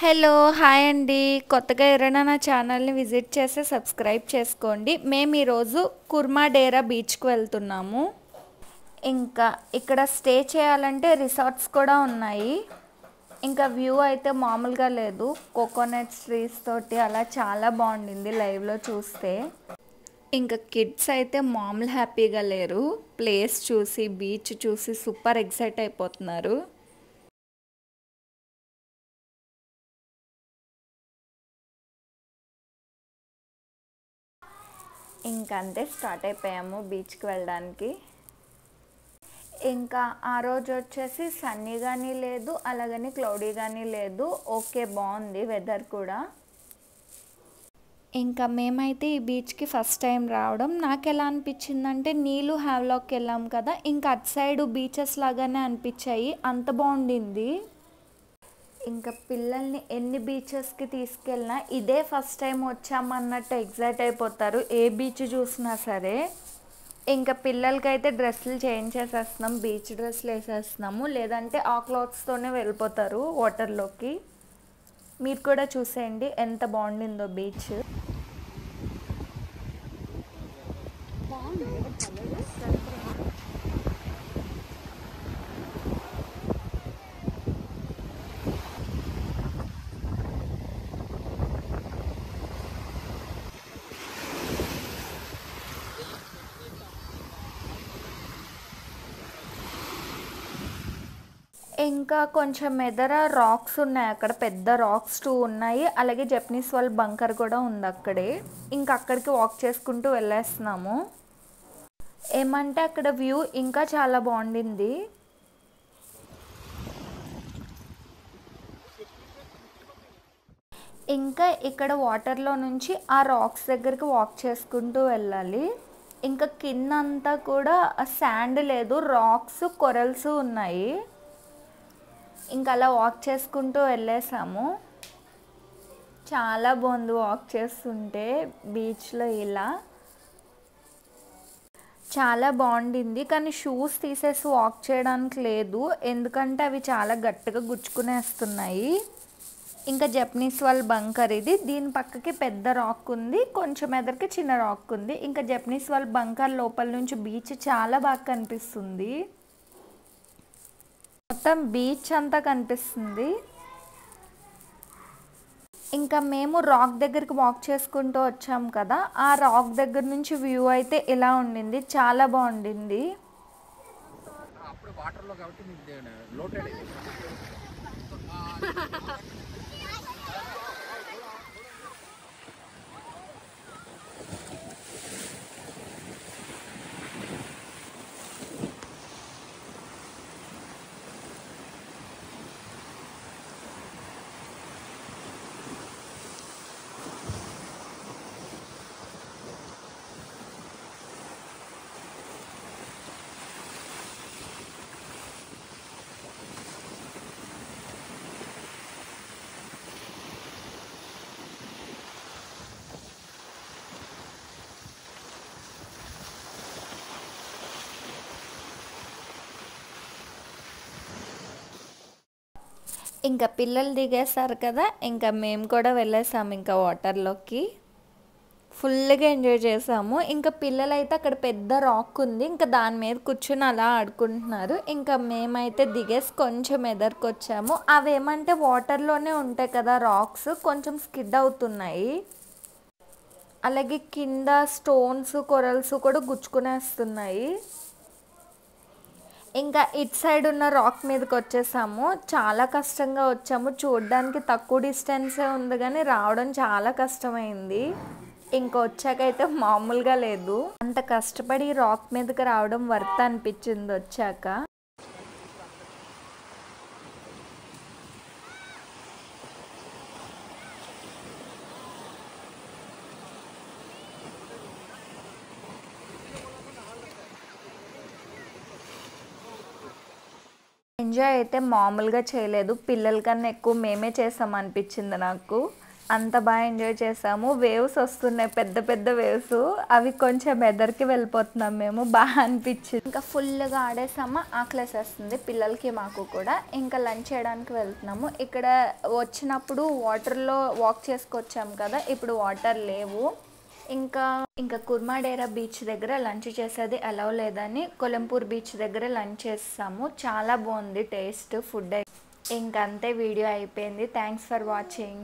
Hello hi అండి. కొత్తగా ఎవరైనా నా ఛానల్ని విజిట్ చేస్తే సబ్స్క్రైబ్ చేసుకోండి. మేము ఈరోజు కుర్మా డేరా బీచ్కి వెళ్తున్నాము. ఇంకా ఇక్కడ స్టే చేయాలంటే రిసార్ట్స్ కూడా ఉన్నాయి. ఇంకా వ్యూ అయితే మామూలుగా లేదు. కోకోనట్ ట్రీస్ తోటి అలా చాలా బాగుండింది లైవ్లో చూస్తే. ఇంకా కిడ్స్ అయితే మామూలు హ్యాపీగా లేరు. ప్లేస్ చూసి బీచ్ చూసి సూపర్ ఎక్సైట్ అయిపోతున్నారు. ఇంకంతే స్టార్ట్ అయిపోయాము బీచ్కి వెళ్ళడానికి. ఇంకా ఆ రోజు వచ్చేసి సన్నీ కానీ లేదు, అలాగని క్లౌడీ కానీ లేదు. ఓకే, బాగుంది వెదర్ కూడా. ఇంకా మేమైతే ఈ బీచ్కి ఫస్ట్ టైం రావడం. నాకు ఎలా అనిపించిందంటే నీళ్ళు హ్యావ్లాక్కి వెళ్ళాం కదా, ఇంకా అటు సైడ్ బీచెస్ లాగానే అనిపించాయి. అంత బాగుండింది. ఇంకా పిల్లల్ని ఎన్ని బీచెస్కి తీసుకెళ్ళినా ఇదే ఫస్ట్ టైం వచ్చామన్నట్టు ఎగ్జైట్ అయిపోతారు ఏ బీచ్ చూసినా సరే. ఇంకా పిల్లలకైతే డ్రెస్సులు చేంజ్ చేసేస్తున్నాం, బీచ్ డ్రెస్సులు వేసేస్తున్నాము, లేదంటే ఆ క్లాత్స్తోనే వెళ్ళిపోతారు వాటర్లోకి. మీరు కూడా చూసేయండి ఎంత బాగుండిందో బీచ్. ఇంకా కొంచెం ఎదర రాక్స్ ఉన్నాయి, అక్కడ పెద్ద రాక్స్ 2 ఉన్నాయి. అలాగే జపనీస్ వాళ్ళ బంకర్ కూడా ఉంది అక్కడే. ఇంకా అక్కడికి వాక్ చేసుకుంటూ వెళ్ళేస్తున్నాము. ఏమంటే అక్కడ వ్యూ ఇంకా చాలా బాగుండింది. ఇంకా ఇక్కడ వాటర్లో నుంచి ఆ రాక్స్ దగ్గరికి వాక్ చేసుకుంటూ వెళ్ళాలి. ఇంకా కింద అంతా కూడా శాండ్ లేదు, రాక్స్ కొరల్స్ ఉన్నాయి. ఇంకా అలా వాక్ చేసుకుంటూ వెళ్ళేసాము. చాలా బాగుంది వాక్ చేస్తుంటే బీచ్లో ఇలా. చాలా బాగుండింది, కానీ షూస్ తీసేసి వాక్ చేయడానికి లేదు, ఎందుకంటే అవి చాలా గట్టిగా గుచ్చుకునేస్తున్నాయి. ఇంకా జపనీస్ వాళ్ళ బంకర్ ఇది. దీని పక్కకి పెద్ద రాక్ ఉంది, కొంచెం ఎదరికి చిన్న రాక్ ఉంది. ఇంకా జపనీస్ వాళ్ళ బంకర్ లోపల నుంచి బీచ్ చాలా బాగా కనిపిస్తుంది. మొత్తం బీచ్ అంతా కనిపిస్తుంది. ఇంకా మేము రాక్ దగ్గరికి వాక్ చేసుకుంటూ వచ్చాం కదా, ఆ రాక్ దగ్గర నుంచి వ్యూ అయితే ఇలా ఉండింది, చాలా బాగుండింది. ఇంకా పిల్లలు దిగేస్తారు కదా, ఇంకా మేము కూడా వెళ్ళేసాము ఇంకా వాటర్లోకి. ఫుల్గా ఎంజాయ్ చేసాము. ఇంకా పిల్లలైతే అక్కడ పెద్ద రాక్ ఉంది, ఇంకా దాని మీద కూర్చుని అలా ఆడుకుంటున్నారు. ఇంకా మేమైతే దిగేసి కొంచెం ఎదరికి వచ్చాము. అవేమంటే వాటర్లోనే ఉంటాయి కదా రాక్స్, కొంచెం స్కిడ్ అవుతున్నాయి. అలాగే కింద స్టోన్స్ కొరల్స్ కూడా గుచ్చుకునేస్తున్నాయి. ఇంకా ఇటు సైడ్ ఉన్న రాక్ మీదకి వచ్చేసాము. చాలా కష్టంగా వచ్చాము, చూడడానికి తక్కువ డిస్టెన్సే ఉంది కానీ రావడం చాలా కష్టమైంది. ఇంకా వచ్చాకైతే మామూలుగా లేదు, అంత కష్టపడి రాక్ మీదకి రావడం వర్త్ అనిపించింది వచ్చాక. ఎంజాయ్ అయితే మామూలుగా చేయలేదు, పిల్లల కన్నా ఎక్కువ మేమే చేసాం అనిపించింది నాకు. అంత బాగా ఎంజాయ్ చేసాము. వేవ్స్ వస్తున్నాయి, పెద్ద పెద్ద వేవ్స్. అవి కొంచెం ఎదరికి వెళ్ళిపోతున్నాం మేము. బాగా అనిపించింది. ఇంకా ఫుల్గా ఆడేసామా, ఆకలేసేస్తుంది పిల్లలకి మాకు కూడా. ఇంకా లంచ్ చేయడానికి వెళ్తున్నాము. ఇక్కడ వచ్చినప్పుడు వాటర్లో వాక్ చేసుకొచ్చాము కదా, ఇప్పుడు వాటర్ లేవు. ఇంకా కుర్మాడేరా బీచ్ దగ్గర లంచ్ చేసేది అలౌ లేదని కొలంపూర్ బీచ్ దగ్గర లంచ్ చేస్తాము. చాలా బాగుంది టేస్ట్ ఫుడ్. ఇంకంతే, వీడియో అయిపోయింది. Thanks for watching.